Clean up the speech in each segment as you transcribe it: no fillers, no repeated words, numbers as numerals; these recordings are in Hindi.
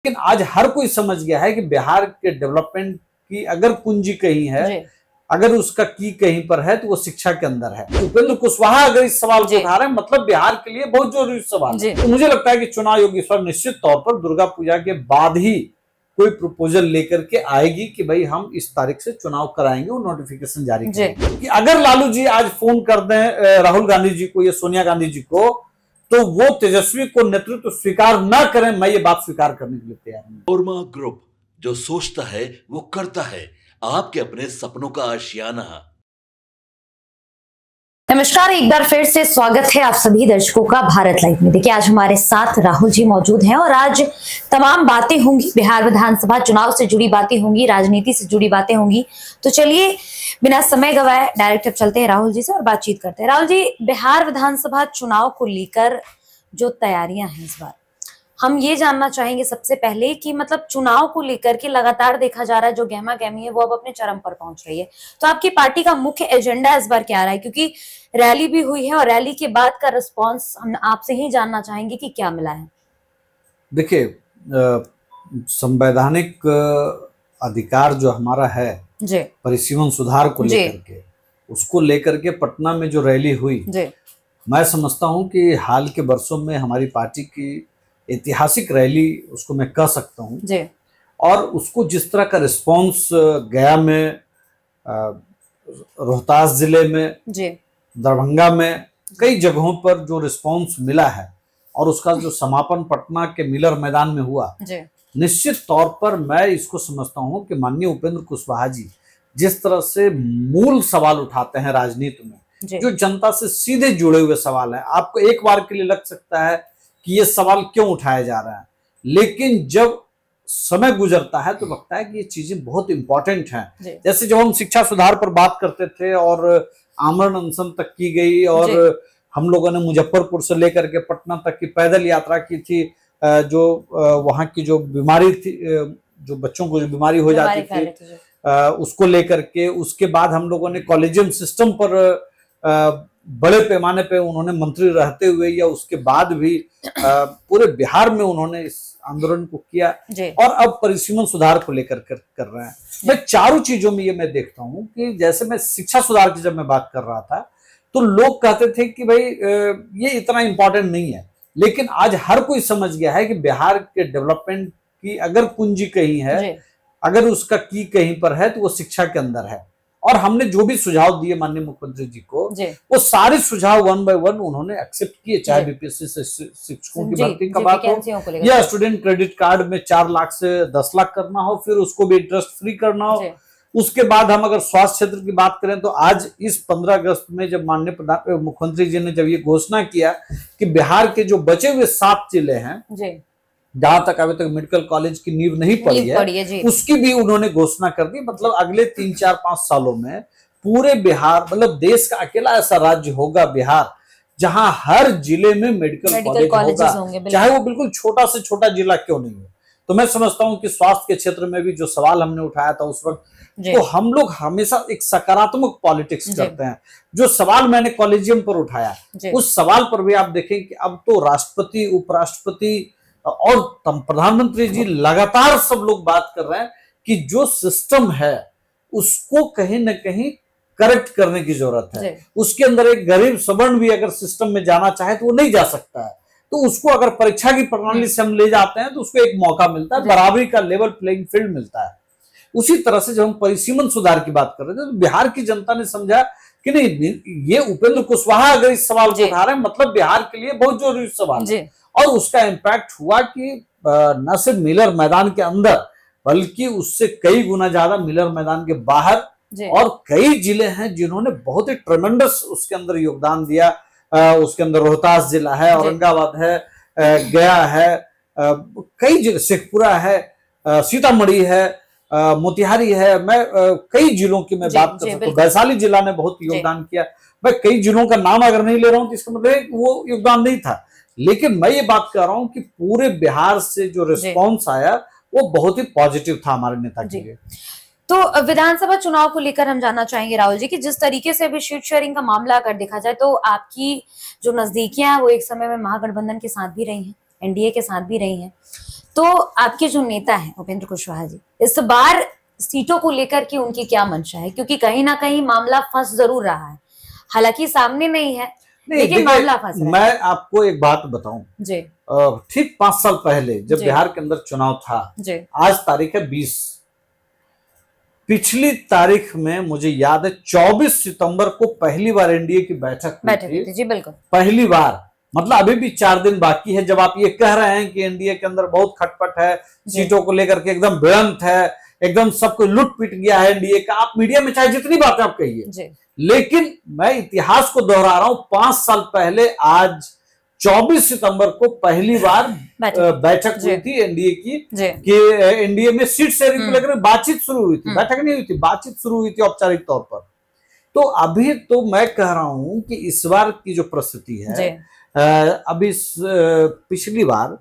लेकिन आज हर कोई समझ गया है कि बिहार के डेवलपमेंट की अगर कुंजी कहीं है, अगर उसका की कहीं पर है तो वो शिक्षा के अंदर है। उपेंद्र कुशवाहा अगर इस सवाल को उठा रहे हैं मतलब बिहार के लिए बहुत जरूरी सवाल है। तो मुझे लगता है कि चुनाव आयोग इस बार निश्चित तौर पर दुर्गा पूजा के बाद ही कोई प्रपोजल लेकर के आएगी कि भाई हम इस तारीख से चुनाव कराएंगे, वो नोटिफिकेशन जारी करेंगे। कि अगर लालू जी आज फोन कर दें राहुल गांधी जी को या सोनिया गांधी जी को, तो वो तेजस्वी को नेतृत्व स्वीकार ना करें, मैं ये बात स्वीकार करने के लिए तैयार हूं। कोरमा ग्रुप, जो सोचता है वो करता है, आपके अपने सपनों का आशियाना। नमस्कार, एक बार फिर से स्वागत है आप सभी दर्शकों का भारत लाइव में। देखिए, आज हमारे साथ राहुल जी मौजूद हैं और आज तमाम बातें होंगी, बिहार विधानसभा चुनाव से जुड़ी बातें होंगी, राजनीति से जुड़ी बातें होंगी। तो चलिए बिना समय गवाए डायरेक्ट अब चलते हैं राहुल जी से और बातचीत करते हैं। राहुल जी, बिहार विधानसभा चुनाव को लेकर जो तैयारियां हैं इस बार, हम ये जानना चाहेंगे सबसे पहले कि मतलब चुनाव को लेकर के लगातार देखा जा रहा है जो गहमा गहमी है वो अब अपने चरम पर पहुंच रही है। तो आपकी पार्टी का मुख्य एजेंडा इस बार क्या रहा है, क्योंकि रैली भी हुई है और रैली के बाद का रिस्पांस हम आपसे ही जानना चाहेंगे कि क्या मिला है। देखिए, संवैधानिक अधिकार जो हमारा है परिसीमन सुधार को लेकर के, उसको लेकर के पटना में जो रैली हुई, मैं समझता हूं कि हाल के वर्षों में हमारी पार्टी की ऐतिहासिक रैली उसको मैं कह सकता हूं। और उसको जिस तरह का रिस्पांस गया में, रोहतास जिले में, दरभंगा में, कई जगहों पर जो रिस्पांस मिला है और उसका जो समापन पटना के मिलर मैदान में हुआ, निश्चित तौर पर मैं इसको समझता हूं कि माननीय उपेंद्र कुशवाहा जी जिस तरह से मूल सवाल उठाते हैं राजनीति में, जो जनता से सीधे जुड़े हुए सवाल है। आपको एक बार के लिए लग सकता है कि ये सवाल क्यों उठाया जा रहा है, लेकिन जब समय गुजरता है तो लगता है कि ये चीजें बहुत इंपॉर्टेंट हैं। जैसे जब हम शिक्षा सुधार पर बात करते थे और आमरण अनशन तक की गई और हम लोगों ने मुजफ्फरपुर से लेकर के पटना तक की पैदल यात्रा की थी, जो वहां की जो बीमारी थी, जो बच्चों को जो बीमारी हो जाती थी, उसको लेकर के, उसके बाद हम लोगों ने कॉलेजियम सिस्टम पर बड़े पैमाने पे उन्होंने मंत्री रहते हुए या उसके बाद भी पूरे बिहार में उन्होंने इस आंदोलन को किया और अब परिसीमन सुधार को लेकर कर रहे हैं। मैं चारों चीजों में ये मैं देखता हूं कि जैसे मैं शिक्षा सुधार की जब मैं बात कर रहा था तो लोग कहते थे कि भाई ये इतना इंपॉर्टेंट नहीं है, लेकिन आज हर कोई समझ गया है कि बिहार के डेवलपमेंट की अगर कुंजी कहीं है, अगर उसका की कहीं पर है तो वो शिक्षा के अंदर है। और हमने जो भी सुझाव दिए माननीय मुख्यमंत्री जी को, वो सारे सुझाव 1 बाय 1 उन्होंने एक्सेप्ट किए, चाहे बीपीएससी से शिक्षकों की भर्ती का बात हो या स्टूडेंट क्रेडिट कार्ड में 4 लाख से 10 लाख करना हो, फिर उसको भी इंटरेस्ट फ्री करना हो। उसके बाद हम अगर स्वास्थ्य क्षेत्र की बात करें तो आज इस 15 अगस्त में जब माननीय मुख्यमंत्री जी ने जब ये घोषणा किया कि बिहार के जो बचे हुए 7 जिले हैं जहां तक अभी तक मेडिकल कॉलेज की नींव नहीं पड़ी है, उसकी भी उन्होंने घोषणा कर दी। मतलब अगले 3, 4, 5 सालों में पूरे बिहार, मतलब देश का अकेला ऐसा राज्य होगा बिहार जहां हर जिले में मेडिकल कॉलेज होगा, चाहे वो बिल्कुल छोटा से छोटा जिला क्यों नहीं हो। तो मैं समझता हूं कि स्वास्थ्य के क्षेत्र में भी जो सवाल हमने उठाया था उस वक्त, तो हम लोग हमेशा एक सकारात्मक पॉलिटिक्स करते हैं। जो सवाल मैंने कॉलेजियम पर उठाया, उस सवाल पर भी आप देखें कि अब तो राष्ट्रपति, उपराष्ट्रपति और प्रधानमंत्री जी लगातार सब लोग बात कर रहे हैं कि जो सिस्टम है उसको कहीं ना कहीं करेक्ट करने की जरूरत है। उसके अंदर एक गरीब सवर्ण भी अगर सिस्टम में जाना चाहे तो वो नहीं जा सकता है, तो उसको अगर परीक्षा की प्रणाली से हम ले जाते हैं तो उसको एक मौका मिलता है, बराबरी का लेवल प्लेइंग फील्ड मिलता है। उसी तरह से जब हम परिसीमन सुधार की बात कर रहे थे तो बिहार की जनता ने समझा कि नहीं, ये उपेंद्र कुशवाहा अगर इस सवाल को उठा रहे हैं मतलब बिहार के लिए बहुत जरूरी सवाल है। और उसका इम्पैक्ट हुआ कि न सिर्फ मिलर मैदान के अंदर बल्कि उससे कई गुना ज्यादा मिलर मैदान के बाहर और कई जिले हैं जिन्होंने बहुत ही ट्रेमेंडस उसके अंदर योगदान दिया। उसके अंदर रोहतास जिला है, औरंगाबाद है, गया है, कई जिले, शेखपुरा है, सीतामढ़ी है, मोतिहारी है। मैं कई जिलों की मैं बात कर सकता हूँ। वैशाली जिला ने बहुत योगदान किया। मैं कई जिलों का नाम अगर नहीं ले रहा हूं तो इसका मतलब वो योगदान नहीं था, लेकिन मैं ये बात कर रहा हूं कि पूरे बिहार से जो रिस्पांस आया वो बहुत ही पॉजिटिव था हमारे नेता के लिए। तो विधानसभा चुनाव को लेकर हम जानना चाहेंगे राहुल जी कि जिस तरीके से अभी सीट शेयरिंग का मामला अगर देखा जाए तो आपकी जो नजदीकियां हैं वो एक समय में महागठबंधन के साथ भी रही हैं, एनडीए के साथ भी रही हैं। तो आपके जो नेता हैं उपेंद्र कुशवाहा जी, इस बार सीटों को लेकर के उनकी क्या मंशा है? क्योंकि कहीं ना कहीं मामला फंस जरूर रहा है, हालांकि सामने नहीं है, लेकिन मामला फंस रहा है। मैं आपको एक बात बताऊं जी, ठीक 5 साल पहले जब बिहार के अंदर चुनाव था, आज तारीख है 20, पिछली तारीख में मुझे याद है 24 सितंबर को पहली बार एनडीए की बैठक हुई थी। जी बिल्कुल, पहली बार, मतलब अभी भी 4 दिन बाकी है। जब आप ये कह रहे हैं कि एनडीए के अंदर बहुत खटपट है, सीटों को लेकर के एकदम भिड़ंत है, एकदम सब कुछ लुट पिट गया है एनडीए का, आप मीडिया में चाहे जितनी बातें आप कहिए, लेकिन मैं इतिहास को दोहरा रहा हूं। 5 साल पहले आज 24 सितंबर को पहली बार बैठक हुई थी एनडीए की, कि एनडीए में सीट शेयरिंग को लेकर बातचीत शुरू हुई थी। बैठक नहीं हुई थी, बातचीत शुरू हुई थी औपचारिक तौर पर। तो अभी तो मैं कह रहा हूं कि इस बार की जो परिस्थिति है, अभी पिछली बार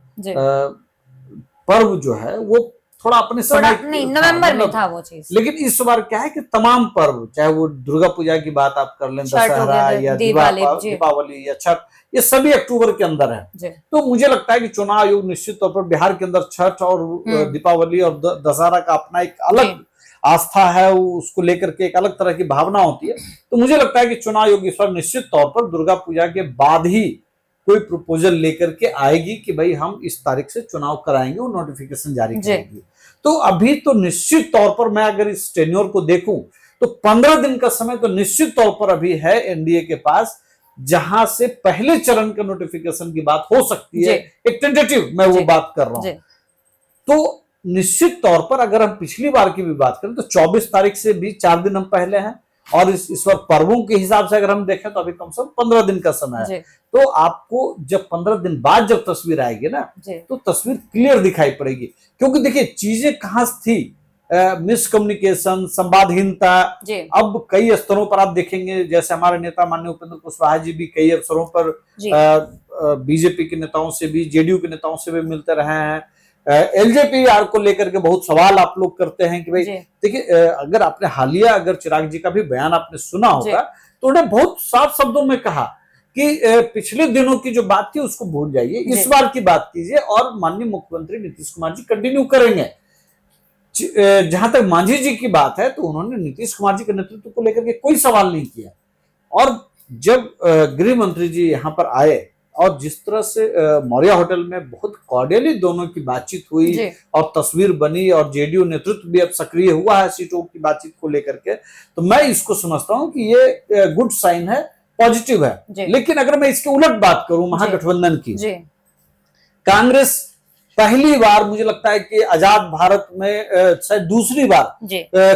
पर्व जो है वो थोड़ा अपने समय नहीं, नवंबर में था वो चीज, लेकिन इस बार क्या है कि तमाम पर्व, चाहे वो दुर्गा पूजा की बात आप कर लें, दशहरा या दीपावली या छठ, ये सभी अक्टूबर के अंदर है। तो मुझे लगता है कि चुनाव आयोग निश्चित तौर पर बिहार के अंदर छठ और दीपावली और दशहरा का अपना एक अलग आस्था है, उसको लेकर के एक अलग तरह की भावना होती है। तो मुझे लगता है कि चुनाव आयोग इस बार निश्चित तौर पर दुर्गा पूजा के बाद ही कोई प्रपोजल लेकर के आएगी कि भाई हम इस तारीख से चुनाव कराएंगे, वो नोटिफिकेशन जारी करेगी। तो अभी तो निश्चित तौर पर मैं अगर इस टेन्योर को देखूं तो 15 दिन का समय तो निश्चित तौर पर अभी है एनडीए के पास, जहां से पहले चरण का नोटिफिकेशन की बात हो सकती है। एक टेंटेटिव मैं वो बात कर रहा हूं। तो निश्चित तौर पर अगर हम पिछली बार की भी बात करें तो 24 तारीख से भी 4 दिन हम पहले हैं, और इस बार पर्वों के हिसाब से अगर हम देखें तो अभी कम से कम 15 दिन का समय है। तो आपको जब 15 दिन बाद जब तस्वीर आएगी ना, तो तस्वीर क्लियर दिखाई पड़ेगी। क्योंकि देखिए चीजें कहां थी, मिसकम्युनिकेशन, संवादहीनता, अब कई स्तरों पर आप देखेंगे, जैसे हमारे नेता माननीय उपेंद्र कुशवाहा जी भी कई अवसरों पर बीजेपी के नेताओं से भी, जेडीयू के नेताओं से भी मिलते रहे हैं। एलजेपीआर को लेकर के बहुत सवाल आप लोग करते हैं कि भाई देखिए, अगर आपने हालिया अगर चिराग जी का भी बयान आपने सुना होगा तो उन्हें बहुत साफ शब्दों में कहा कि पिछले दिनों की जो बात थी उसको भूल जाइए, इस बार की बात कीजिए, और माननीय मुख्यमंत्री नीतीश कुमार जी कंटिन्यू करेंगे। जहां तक मांझी जी की बात है तो उन्होंने नीतीश कुमार जी के नेतृत्व को लेकर के कोई सवाल नहीं किया। और जब गृह मंत्री जी यहाँ पर आए और जिस तरह से मौर्या होटल में बहुत कॉर्डियली दोनों की बातचीत हुई और तस्वीर बनी, और जेडीयू नेतृत्व भी अब सक्रिय हुआ है सीटों की बातचीत को लेकर के, तो मैं इसको समझता हूं कि ये गुड साइन है, पॉजिटिव है। लेकिन अगर मैं इसके उलट बात करूं महागठबंधन की, कांग्रेस पहली बार मुझे लगता है कि आजाद भारत में शायद दूसरी बार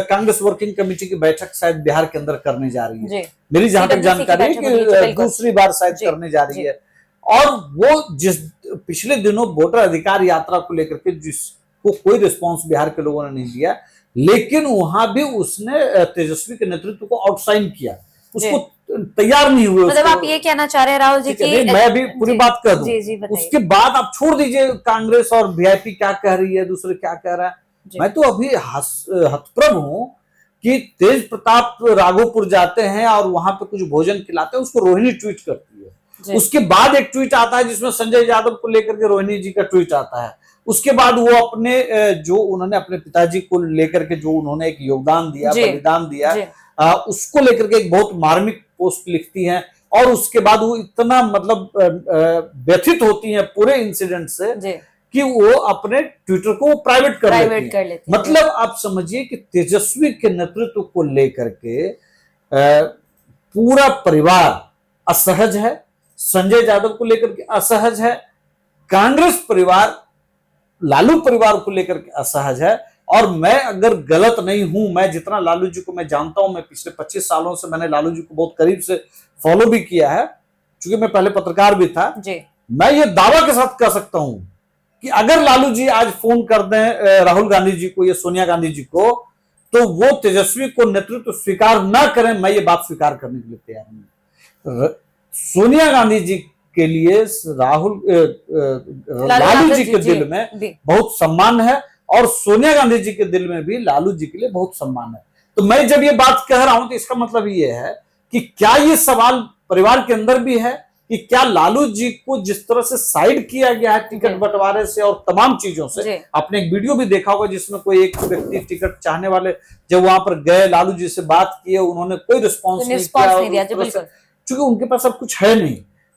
कांग्रेस वर्किंग कमेटी की बैठक शायद बिहार के अंदर करने जा रही है। मेरी जहां तक जानकारी है कि दूसरी बार शायद करने जा रही है। और वो जिस पिछले दिनों वोटर अधिकार यात्रा को लेकर के जिसको कोई रिस्पांस बिहार के लोगों ने नहीं दिया, लेकिन वहां भी उसने तेजस्वी के नेतृत्व को आउटसाइन किया, उसको तैयार नहीं हुए। मतलब आप ये कहना चाह रहे हैं राहुल जी कि मैं भी पूरी बात कर दूं, उसके बाद आप छोड़ दीजिए कांग्रेस और वीआईपी क्या कह रही है, दूसरे क्या कह रहा है। मैं तो अभी हतप्रभ हूं कि तेज प्रताप राघोपुर जाते हैं और वहां पे कुछ भोजन खिलाते हैं, उसको रोहिणी ट्वीट करती है। उसके बाद एक ट्वीट आता है जिसमें संजय यादव को लेकर के रोहिणी जी का ट्वीट आता है। उसके बाद वो अपने जो उन्होंने अपने पिताजी को लेकर के जो उन्होंने एक योगदान दिया, बलिदान दिया, उसको लेकर के एक बहुत मार्मिक पोस्ट लिखती हैं। और उसके बाद वो इतना मतलब व्यथित होती हैं पूरे इंसिडेंट से कि वो अपने ट्विटर को प्राइवेट कर लेती हैं। मतलब आप समझिए कि तेजस्वी के नेतृत्व को लेकर के पूरा परिवार असहज है, संजय यादव को लेकर के असहज है, कांग्रेस परिवार लालू परिवार को लेकर के असहज है। और मैं अगर गलत नहीं हूं, मैं जितना लालू जी को मैं जानता हूं, मैं पिछले 25 सालों से मैंने लालू जी को बहुत करीब से फॉलो भी किया है, क्योंकि मैं पहले पत्रकार भी था। मैं ये दावा के साथ कह सकता हूं कि अगर लालू जी आज फोन कर दें राहुल गांधी जी को या सोनिया गांधी जी को, तो वो तेजस्वी को नेतृत्व स्वीकार ना करें, मैं ये बात स्वीकार करने के लिए तैयार हूं। सोनिया गांधी जी के लिए लालू जी के दिल में बहुत सम्मान है, और सोनिया गांधी जी के दिल में भी लालू जी के लिए बहुत सम्मान है। तो मैं जब ये बात कह रहा हूं तो इसका मतलब ये है कि क्या ये सवाल परिवार के अंदर भी है कि क्या लालू जी को जिस तरह से साइड किया गया है टिकट बंटवारे से और तमाम चीजों से, आपने एक वीडियो भी देखा होगा जिसमें कोई एक व्यक्ति टिकट चाहने वाले जब वहां पर गए, लालू जी से बात किए, उन्होंने कोई रिस्पॉन्स नहीं दिया क्योंकि उनके पास अब कुछ है नहीं।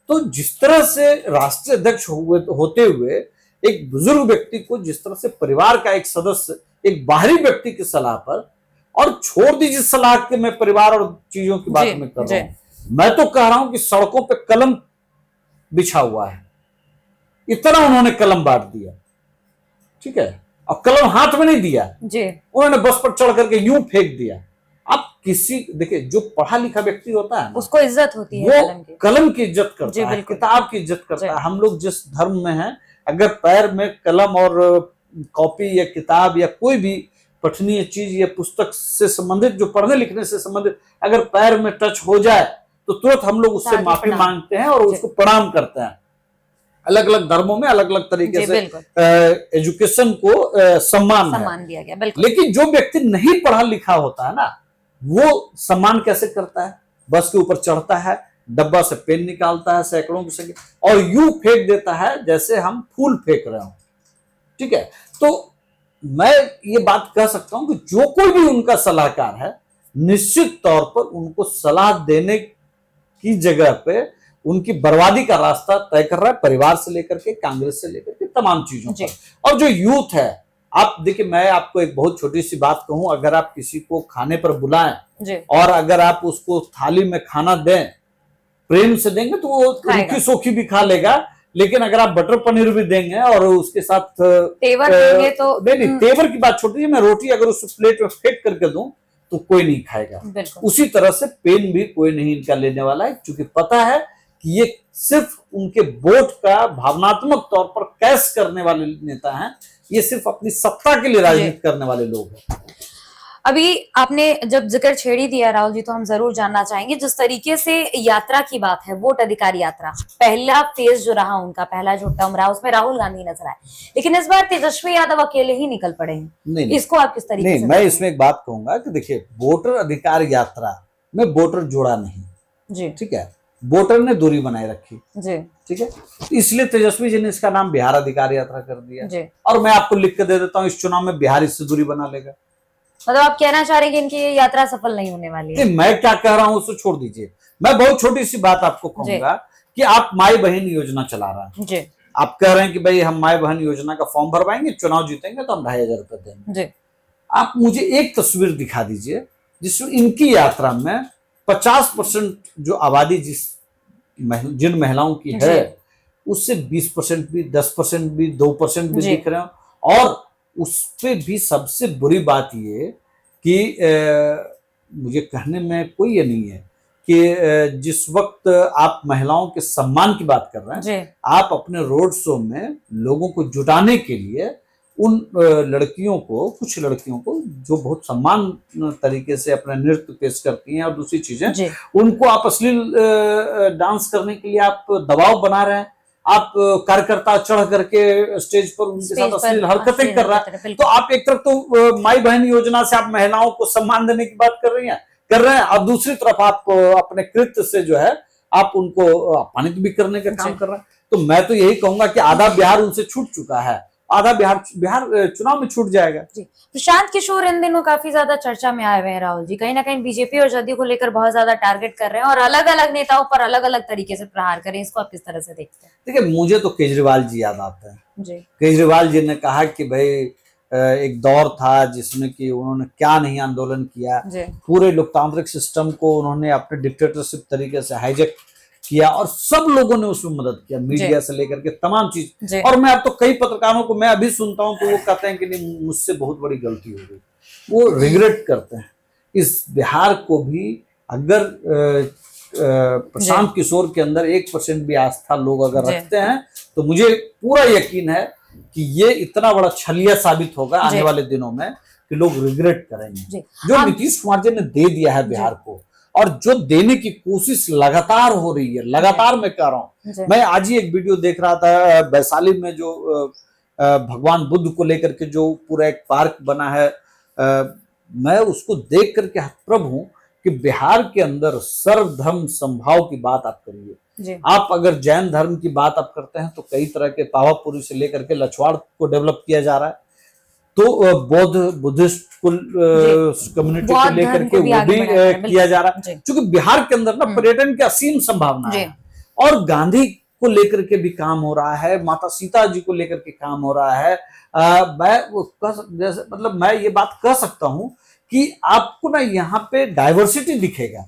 तो जिस तरह से राष्ट्रीय अध्यक्ष होते हुए एक बुजुर्ग व्यक्ति को जिस तरह से परिवार का एक सदस्य एक बाहरी व्यक्ति की सलाह पर, और छोड़ दीजिए सलाह के मैं परिवार और चीजों की बात में कर रहा हूं, मैं तो कह रहा हूं कि सड़कों पे कलम बिछा हुआ है, इतना उन्होंने कलम बांट दिया, ठीक है, और कलम हाथ में नहीं दिया जी, उन्होंने बस पर चढ़ करके यूं फेंक दिया। अब किसी देखिए जो पढ़ा लिखा व्यक्ति होता है उसको इज्जत होती है, वो कलम की इज्जत करता है, किताब की इज्जत करता है। हम लोग जिस धर्म में हैं, अगर पैर में कलम और कॉपी या किताब या कोई भी पठनीय चीज या पुस्तक से संबंधित, जो पढ़ने लिखने से संबंधित अगर पैर में टच हो जाए तो तुरंत हम लोग उससे माफी मांगते हैं और उसको प्रणाम करते हैं। अलग अलग धर्मों में अलग अलग तरीके से एजुकेशन को सम्मान दिया गया। लेकिन जो व्यक्ति नहीं पढ़ा लिखा होता है ना, वो सम्मान कैसे करता है? बस के ऊपर चढ़ता है, डब्बा से पेन निकालता है सैकड़ों की संख्या और यूं फेंक देता है जैसे हम फूल फेंक रहे हो, ठीक है। तो मैं ये बात कह सकता हूं कि जो कोई भी उनका सलाहकार है, निश्चित तौर पर उनको सलाह देने की जगह पे उनकी बर्बादी का रास्ता तय कर रहा है, परिवार से लेकर के, कांग्रेस से लेकर के तमाम चीजों पर। और जो यूथ है, आप देखिए, मैं आपको एक बहुत छोटी सी बात कहूं, अगर आप किसी को खाने पर बुलाएं और अगर आप उसको थाली में खाना दें, प्रेम से देंगे तो वो रूखी सोखी भी खा लेगा, लेकिन अगर आप बटर पनीर भी देंगे और उसके साथ तेवर देंगे तो नहीं, तेवर की बात छोटी है, मैं रोटी अगर उस प्लेट में फेंक करके दूं तो कोई नहीं खाएगा। उसी तरह से पेन भी कोई नहीं इनका लेने वाला है, क्योंकि पता है कि ये सिर्फ उनके वोट का भावनात्मक तौर पर कैश करने वाले नेता हैं, ये सिर्फ अपनी सत्ता के लिए राजनीति करने वाले लोग हैं। अभी आपने जब जिक्र छेड़ी दिया राहुल जी, तो हम जरूर जानना चाहेंगे, जिस तरीके से यात्रा की बात है, वोट अधिकार यात्रा, पहला फेज जो रहा उनका, पहला जो टर्म रहा, उसमें राहुल गांधी नजर आए, लेकिन इस बार तेजस्वी यादव अकेले ही निकल पड़े हैं। नहीं, इसको आप किस तरीके से? मैं इसमें एक बात कहूंगा कि देखिए, वोटर अधिकार यात्रा में वोटर जोड़ा नहीं जी, ठीक है, वोटर ने दूरी बनाए रखी जी, ठीक है, इसलिए तेजस्वी जी ने इसका नाम बिहार अधिकार यात्रा कर दिया जी। और मैं आपको लिख के दे देता हूँ, इस चुनाव में बिहार इससे दूरी बना लेगा। मतलब आप कहना चाह रहे हैं कि इनकी ये यात्रा सफल नहीं होने वाली है? मैं क्या कह रहा हूं उसको छोड़ दीजिए, मैं बहुत छोटी सी बात आपको कहूंगा कि आप माई बहन योजना चला रहा है, आप कह रहे हैं कि भाई हम माई बहन योजना का फॉर्म भरवाएंगे, चुनाव जीतेंगे तो हम 2500 रुपए देंगे। आप मुझे एक तस्वीर दिखा दीजिए जिसमें इनकी यात्रा में 50% जो आबादी जिन महिलाओं की है उससे 20% भी, 10% भी, 2% भी दिख रहे हैं। और उस पे भी सबसे बुरी बात ये कि मुझे कहने में कोई ये नहीं है कि जिस वक्त आप महिलाओं के सम्मान की बात कर रहे हैं, आप अपने रोड शो में लोगों को जुटाने के लिए उन लड़कियों को, कुछ लड़कियों को जो बहुत सम्मान तरीके से अपना नृत्य पेश करती हैं और दूसरी चीजें, उनको आप अश्लील डांस करने के लिए आप दबाव बना रहे हैं। आप कार्यकर्ता चढ़ करके स्टेज पर उनके साथ अश्लील हरकतें कर रहा है। तो आप एक तरफ तो माई बहन योजना से आप महिलाओं को सम्मान देने की बात कर रहे हैं, और दूसरी तरफ आप अपने कृत्य से जो है आप उनको अपमानित भी करने का काम कर रहे हैं। तो मैं तो यही कहूंगा कि आधा बिहार उनसे छूट चुका है, आधा बिहार चुनाव में छूट जाएगा जी। प्रशांत किशोर इन दिनों काफी ज्यादा चर्चा में आए हुए हैं राहुल जी, कहीं ना कहीं बीजेपी और जदयू को लेकर बहुत ज्यादा टारगेट कर रहे हैं और अलग अलग नेताओं पर अलग अलग तरीके से प्रहार करें, इसको आप किस तरह से देखते हैं? देखिए, मुझे तो केजरीवाल जी याद आते हैं जी। केजरीवाल जी ने कहा कि भाई एक दौर था जिसमें कि उन्होंने क्या नहीं आंदोलन किया, पूरे लोकतांत्रिक सिस्टम को उन्होंने अपने डिक्टेटरशिप तरीके से हाईजैक किया और सब लोगों ने उसमें मदद किया, मीडिया से लेकर के तमाम चीज। और मैं अब तो कई पत्रकारों को मैं अभी सुनता हूं तो वो कहते हैं कि नहीं, मुझसे बहुत बड़ी गलती हो गई, वो रिग्रेट करते हैं। इस बिहार को भी अगर प्रशांत किशोर के अंदर 1% भी आस्था लोग अगर रखते हैं तो मुझे पूरा यकीन है कि ये इतना बड़ा छलिया साबित होगा आने वाले दिनों में कि लोग रिग्रेट करेंगे। जो नीतीश कुमार जी ने दे दिया है बिहार को, और जो देने की कोशिश लगातार हो रही है, लगातार मैं कह रहा हूं। मैं आज ही एक वीडियो देख रहा था वैशाली में, जो भगवान बुद्ध को लेकर के जो पूरा एक पार्क बना है, मैं उसको देख करके हतप्रभ हूं कि बिहार के अंदर सर्वधर्म समभाव की बात आप करिए, आप अगर जैन धर्म की बात आप करते हैं तो कई तरह के पावापुरी से लेकर के लछवाड़ को डेवलप किया जा रहा है, तो बुद्धिस्ट कम्युनिटी को लेकर के वो भी किया जा रहा है, क्योंकि बिहार के अंदर ना पर्यटन की असीम संभावना है। और गांधी को लेकर के भी काम हो रहा है, माता सीता जी को लेकर के काम हो रहा है। मैं ये बात कह सकता हूं कि आपको ना यहाँ पे डाइवर्सिटी दिखेगा।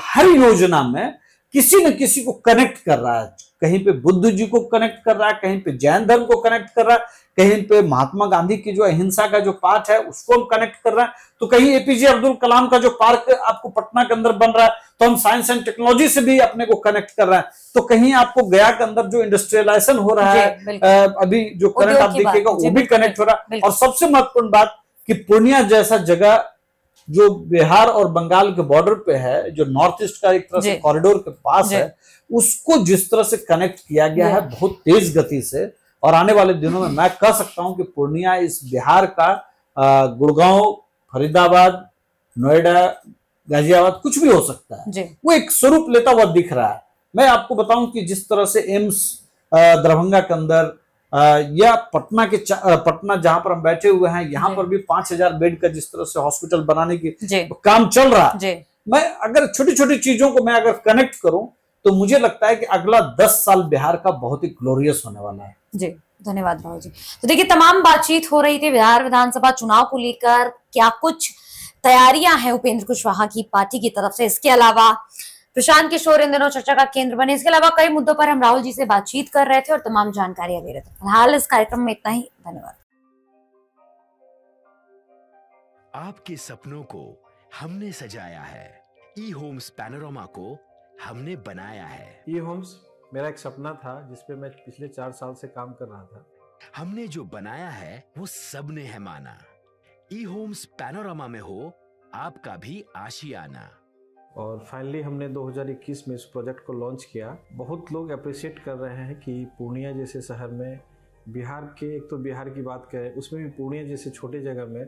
हर योजना में किसी न किसी को कनेक्ट कर रहा है, कहीं पे बुद्ध जी को कनेक्ट कर रहा है, कहीं पे जैन धर्म को कनेक्ट कर रहा है, कहीं पे महात्मा गांधी की जो अहिंसा का जो पाठ है उसको हम कनेक्ट कर रहे हैं, तो कहीं एपीजे अब्दुल कलाम का जो पार्क आपको पटना के अंदर बन रहा है तो हम साइंस एंड टेक्नोलॉजी से भी अपने को कनेक्ट कर रहे हैं, तो कहीं आपको गया के अंदर जो इंडस्ट्रियलाइजेशन हो रहा है अभी जो करंट आप देखिएगा वो भी कनेक्ट हो रहा है। और सबसे महत्वपूर्ण बात कि पूर्णिया जैसा जगह जो बिहार और बंगाल के बॉर्डर पे है, जो नॉर्थ ईस्ट का एक तरह से कॉरिडोर के पास है, उसको जिस तरह से कनेक्ट किया गया है बहुत तेज गति से, और आने वाले दिनों में मैं कह सकता हूं कि पूर्णिया इस बिहार का गुड़गांव, फरीदाबाद, नोएडा, गाजियाबाद कुछ भी हो सकता है, वो एक स्वरूप लेता हुआ दिख रहा है। मैं आपको बताऊं कि जिस तरह से एम्स दरभंगा के अंदर या पटना जहां पर हम बैठे हुए हैं, यहाँ पर भी 5000 बेड का जिस तरह से हॉस्पिटल बनाने की काम चल रहा है, मैं अगर छोटी छोटी चीजों को मैं अगर कनेक्ट करूं तो मुझे लगता है कि अगला 10 साल बिहार का बहुत ही ग्लोरियस होने वाला है। जी, धन्यवाद राहुल जी। तो देखिए, तमाम बातचीत हो रही थी बिहार विधानसभा चुनाव को लेकर, क्या कुछ तैयारियां हैं उपेंद्र कुशवाहा की पार्टी की तरफ से, इसके अलावा प्रशांत किशोर इन दिनों चर्चा का केंद्र बने, इसके अलावा कई मुद्दों पर हम राहुल जी से बातचीत कर रहे थे और तमाम जानकारियां दे रहे थे। फिलहाल इस कार्यक्रम में इतना ही, धन्यवाद। आपके सपनों को हमने सजाया है, ई होम्स पैनोरमा को हमने बनाया है। ई होम्स मेरा एक सपना था जिसपे मैं पिछले 4 साल से काम कर रहा था। हमने जो बनाया है वो सबने है माना। ई होम्स पैनोरमा में हो आपका भी आशियाना। और फाइनली हमने 2021 में इस प्रोजेक्ट को लॉन्च किया। बहुत लोग अप्रिशिएट कर रहे हैं कि पूर्णिया जैसे शहर में, बिहार के, एक तो बिहार की बात करें उसमें भी पूर्णिया जैसे छोटे जगह में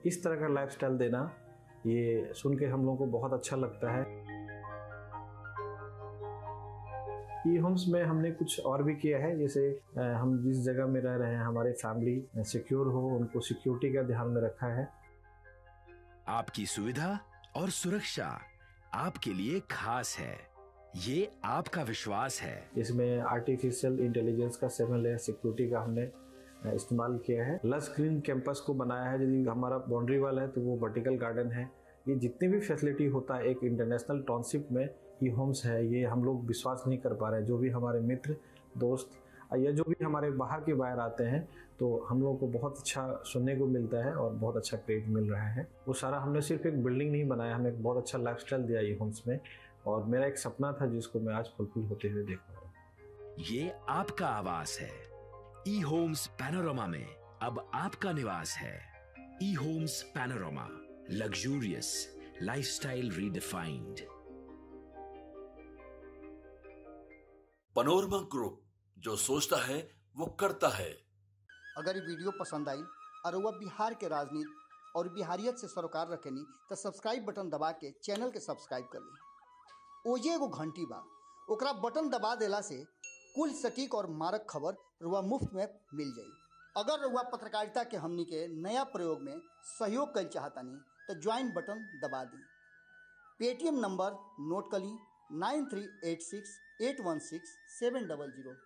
इस तरह का लाइफस्टाइल देना, ये सुन के हम लोगों को बहुत अच्छा लगता है। ई होम्स में हमने कुछ और भी किया है, जैसे हम जिस जगह में रह रहे हैं हमारे फैमिली सिक्योर हो, उनको सिक्योरिटी का ध्यान में रखा है। आपकी सुविधा और सुरक्षा आपके लिए खास है, ये आपका विश्वास है। इसमें आर्टिफिशियल इंटेलिजेंस का 7 लेयर सिक्योरिटी का हमने इस्तेमाल किया है। लस ग्रीन कैंपस को बनाया है, यदि हमारा बाउंड्री वाल है तो वो वर्टिकल गार्डन है। ये जितनी भी फैसिलिटी होता है एक इंटरनेशनल टाउनशिप में ई होम्स है, ये हम लोग विश्वास नहीं कर पा रहे हैं। जो भी हमारे मित्र, दोस्त या जो भी हमारे बाहर के बाहर आते हैं तो हम लोगों को बहुत अच्छा सुनने को मिलता है और बहुत अच्छा क्रेडिट मिल रहा है। वो सारा हमने सिर्फ एक बिल्डिंग नहीं बनाया, हमें एक बहुत अच्छा लाइफस्टाइल दिया ई होम्स में, और मेरा एक सपना था जिसको मैं आज फुलफिल होते हुए देख रहा हूँ। ये आपका आवास है। ई होम्स पैनोरमा में अब आपका निवास है। E Homes Panorama, luxurious lifestyle redefined. Panorama group, जो सोचता है वो करता है। अगर ये वीडियो पसंद आई और वह बिहार के राजनीति और बिहारियत से सरोकार रखेनी तो सब्सक्राइब बटन दबा के चैनल के सब्सक्राइब कर ली। ओजे एगो घंटी बा, ओकरा बटन दबा देला से कुल सटीक और मारक खबर रुआ मुफ्त में मिल जाई। अगर रुआ पत्रकारिता के हमनी के नया प्रयोग में सहयोग कर चाहतानी तो ज्वाइन बटन दबा दी। पेटीएम नंबर नोट कर ली 9386816700।